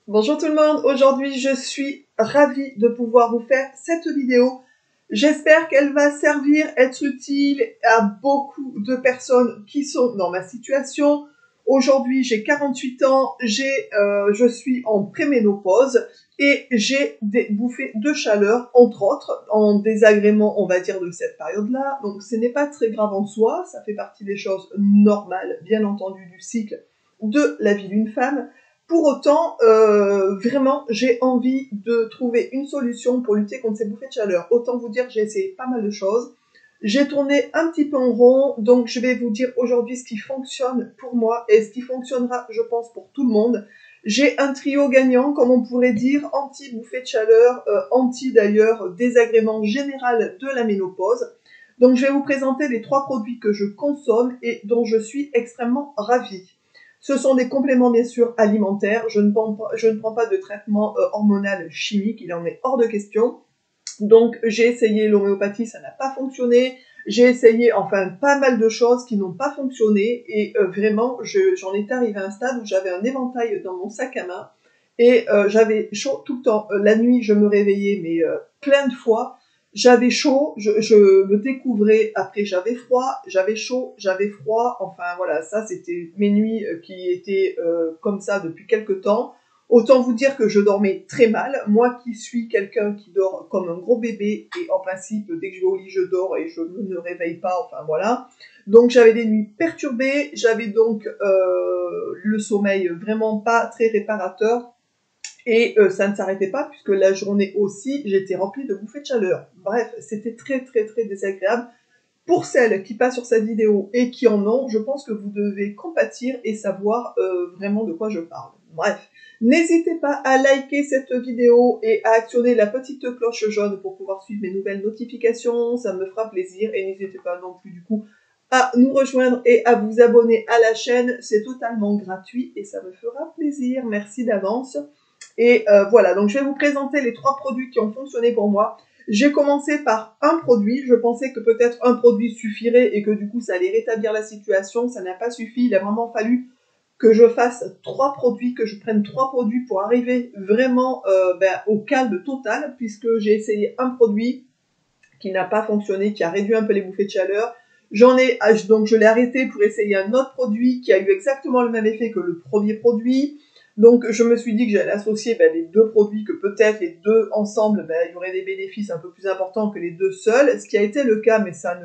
Bonjour tout le monde, aujourd'hui je suis ravie de pouvoir vous faire cette vidéo. J'espère qu'elle va servir, être utile à beaucoup de personnes qui sont dans ma situation. Aujourd'hui j'ai 48 ans, je suis en préménopause et j'ai des bouffées de chaleur, entre autres, en désagrément on va dire de cette période-là. Donc ce n'est pas très grave en soi, ça fait partie des choses normales, bien entendu, du cycle de la vie d'une femme. Pour autant, vraiment, j'ai envie de trouver une solution pour lutter contre ces bouffées de chaleur. Autant vous dire que j'ai essayé pas mal de choses. J'ai tourné un petit peu en rond, donc je vais vous dire aujourd'hui ce qui fonctionne pour moi et ce qui fonctionnera, je pense, pour tout le monde. J'ai un trio gagnant, comme on pourrait dire, anti-bouffée de chaleur, anti d'ailleurs désagrément général de la ménopause. Donc je vais vous présenter les 3 produits que je consomme et dont je suis extrêmement ravie. Ce sont des compléments bien sûr alimentaires, je ne prends pas de traitement hormonal chimique, il en est hors de question. Donc j'ai essayé l'homéopathie, ça n'a pas fonctionné. J'ai essayé enfin pas mal de choses qui n'ont pas fonctionné et vraiment j'en étais arrivée à un stade où j'avais un éventail dans mon sac à main et j'avais chaud tout le temps. La nuit je me réveillais mais plein de fois. J'avais chaud, je me découvrais, après j'avais froid, j'avais chaud, j'avais froid, enfin voilà, ça c'était mes nuits qui étaient comme ça depuis quelque temps. Autant vous dire que je dormais très mal, moi qui suis quelqu'un qui dort comme un gros bébé, et en principe, dès que je vais au lit, je dors et je ne réveille pas, enfin voilà. Donc j'avais des nuits perturbées, j'avais donc le sommeil vraiment pas très réparateur, et ça ne s'arrêtait pas, puisque la journée aussi, j'étais remplie de bouffées de chaleur. Bref, c'était très très très désagréable. Pour celles qui passent sur cette vidéo et qui en ont, je pense que vous devez compatir et savoir vraiment de quoi je parle. Bref, n'hésitez pas à liker cette vidéo et à actionner la petite cloche jaune pour pouvoir suivre mes nouvelles notifications, ça me fera plaisir. Et n'hésitez pas non plus du coup à nous rejoindre et à vous abonner à la chaîne, c'est totalement gratuit et ça me fera plaisir. Merci d'avance. Et voilà, donc je vais vous présenter les 3 produits qui ont fonctionné pour moi. J'ai commencé par un produit, je pensais que peut-être un produit suffirait et que du coup ça allait rétablir la situation, ça n'a pas suffi, il a vraiment fallu que je fasse 3 produits, que je prenne 3 produits pour arriver vraiment au calme total, puisque j'ai essayé un produit qui n'a pas fonctionné, qui a réduit un peu les bouffées de chaleur. Donc je l'ai arrêté pour essayer un autre produit qui a eu exactement le même effet que le premier produit. Donc je me suis dit que j'allais associer les 2 produits, que peut-être les 2 ensemble, il y aurait des bénéfices un peu plus importants que les 2 seuls, ce qui a été le cas, mais ça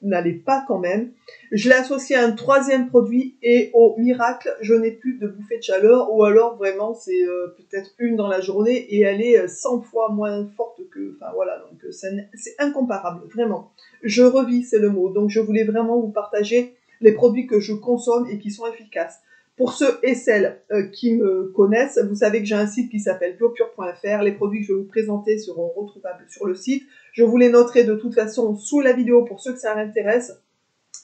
n'allait pas quand même. Je l'ai associé à un 3e produit et au miracle, je n'ai plus de bouffée de chaleur, ou alors vraiment c'est peut-être une dans la journée et elle est 100 fois moins forte que... Enfin voilà, donc c'est incomparable, vraiment. Je revis, c'est le mot. Donc je voulais vraiment vous partager les produits que je consomme et qui sont efficaces. Pour ceux et celles qui me connaissent, vous savez que j'ai un site qui s'appelle biopure.fr. Les produits que je vais vous présenter seront retrouvables sur le site. Je vous les noterai de toute façon sous la vidéo pour ceux que ça intéresse.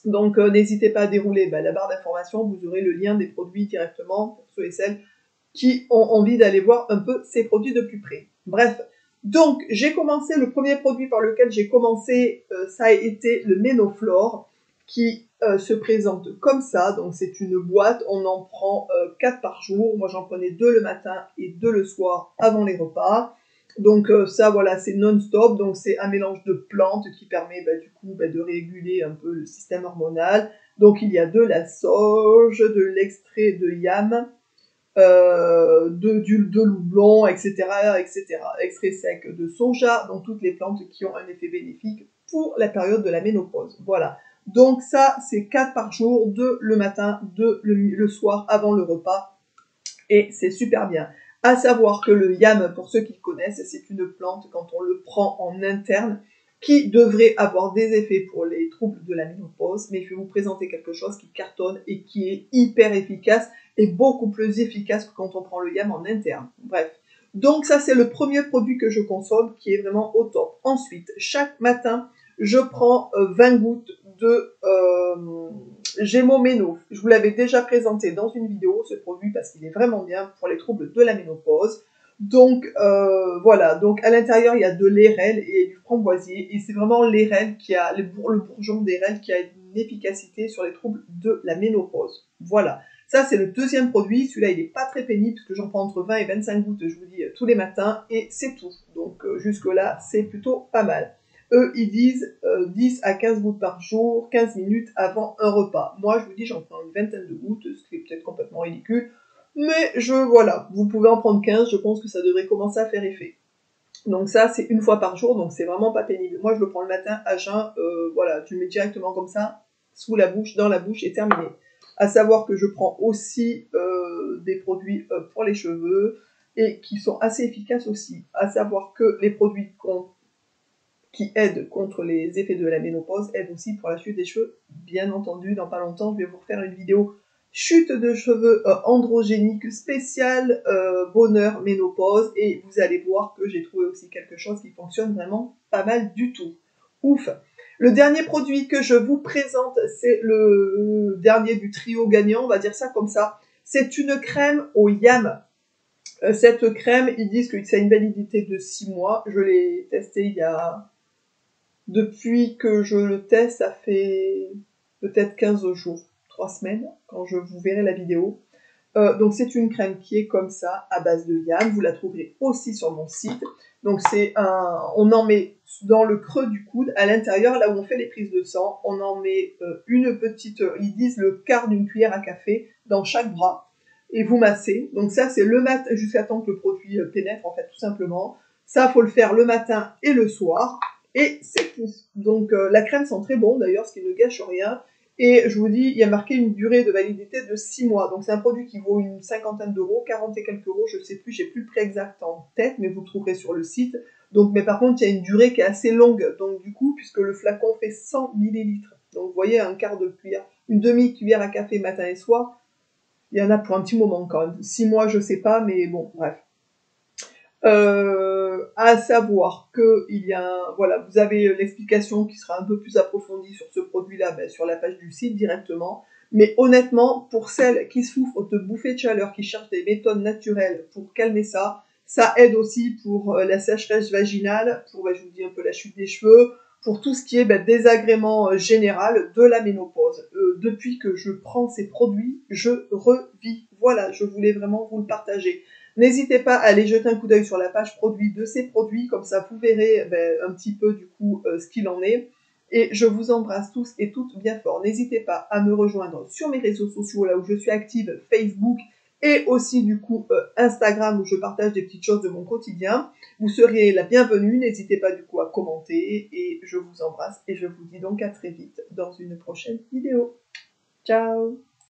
Donc n'hésitez pas à dérouler la barre d'information, vous aurez le lien des produits directement pour ceux et celles qui ont envie d'aller voir un peu ces produits de plus près. Bref, donc j'ai commencé, le premier produit par lequel j'ai commencé, ça a été le Ménoflore, qui se présente comme ça. Donc c'est une boîte, on en prend 4 par jour. Moi j'en prenais 2 le matin et 2 le soir avant les repas. Donc ça voilà, c'est non-stop, donc c'est un mélange de plantes qui permet du coup de réguler un peu le système hormonal. Donc il y a de la sauge, de l'extrait de yam, de loublon, etc., etc. Extrait sec de soja, donc toutes les plantes qui ont un effet bénéfique pour la période de la ménopause. Voilà. Donc ça, c'est 4 par jour, 2 le matin, 2 le soir avant le repas. Et c'est super bien. À savoir que le yam, pour ceux qui connaissent, c'est une plante, quand on le prend en interne, qui devrait avoir des effets pour les troubles de la ménopause, mais je vais vous présenter quelque chose qui cartonne et qui est hyper efficace et beaucoup plus efficace que quand on prend le yam en interne. Bref. Donc ça, c'est le premier produit que je consomme qui est vraiment au top. Ensuite, chaque matin, je prends 20 gouttes de Gémoméno. Je vous l'avais déjà présenté dans une vidéo, ce produit, parce qu'il est vraiment bien pour les troubles de la ménopause. Donc voilà, donc à l'intérieur il y a de l'érel et du framboisier, et c'est vraiment l'érel qui a, le bourgeon d'érel qui a une efficacité sur les troubles de la ménopause. Voilà, Ça, c'est le deuxième produit. Celui-là, il n'est pas très pénible parce que j'en prends entre 20 et 25 gouttes, je vous dis, tous les matins. Et c'est tout. Donc, jusque-là, c'est plutôt pas mal. Eux, ils disent 10 à 15 gouttes par jour, 15 minutes avant un repas. Moi, je vous dis, j'en prends une vingtaine de gouttes, ce qui est peut-être complètement ridicule. Mais voilà, vous pouvez en prendre 15, je pense que ça devrait commencer à faire effet. Donc ça, c'est une fois par jour, donc c'est vraiment pas pénible. Moi, je le prends le matin à jeun, voilà, tu le mets directement comme ça, sous la bouche, dans la bouche, et terminé. À savoir que je prends aussi des produits pour les cheveux, et qui sont assez efficaces aussi. À savoir que les produits qui aident contre les effets de la ménopause aident aussi pour la chute des cheveux. Bien entendu, dans pas longtemps, je vais vous refaire une vidéo chute de cheveux androgénique spéciale bonheur ménopause, et vous allez voir que j'ai trouvé aussi quelque chose qui fonctionne vraiment pas mal du tout. Ouf. Le dernier produit que je vous présente, c'est le dernier du trio gagnant, on va dire ça comme ça. C'est une crème au yam. Cette crème, ils disent que ça a une validité de 6 mois. Je l'ai testée il y a... Depuis que je le teste, ça fait peut-être 15 jours, 3 semaines, quand je vous verrai la vidéo. Donc c'est une crème qui est comme ça, à base de yam. Vous la trouverez aussi sur mon site. Donc on en met dans le creux du coude, à l'intérieur, là où on fait les prises de sang. On en met une petite, ils disent le quart d'une cuillère à café dans chaque bras. Et vous massez. Donc ça, c'est le matin, jusqu'à temps que le produit pénètre, en fait, tout simplement. Ça, faut le faire le matin et le soir. Et c'est tout. Donc la crème sent très bon, d'ailleurs, ce qui ne gâche rien. Et je vous dis, il y a marqué une durée de validité de 6 mois. Donc c'est un produit qui vaut une cinquantaine d'euros, 40 et quelques euros, je ne sais plus, j'ai plus le prix exact en tête, mais vous le trouverez sur le site. Donc, mais par contre, il y a une durée qui est assez longue. Donc du coup, puisque le flacon fait 100 millilitres, donc vous voyez, un quart de cuillère, une demi-cuillère à café matin et soir, il y en a pour un petit moment quand même. 6 mois, je sais pas, mais bon, bref. À savoir que voilà, vous avez l'explication qui sera un peu plus approfondie sur ce produit-là, sur la page du site directement. Mais honnêtement, pour celles qui souffrent de bouffées de chaleur, qui cherchent des méthodes naturelles pour calmer ça, ça aide aussi pour la sécheresse vaginale, pour, je vous dis un peu la chute des cheveux, pour tout ce qui est désagrément général de la ménopause. Depuis que je prends ces produits, je revis. Voilà, je voulais vraiment vous le partager. N'hésitez pas à aller jeter un coup d'œil sur la page produit de ces produits, comme ça vous verrez un petit peu du coup ce qu'il en est. Et je vous embrasse tous et toutes bien fort. N'hésitez pas à me rejoindre sur mes réseaux sociaux, là où je suis active, Facebook, et aussi du coup Instagram, où je partage des petites choses de mon quotidien. Vous serez la bienvenue, n'hésitez pas du coup à commenter, et je vous embrasse, et je vous dis donc à très vite dans une prochaine vidéo. Ciao!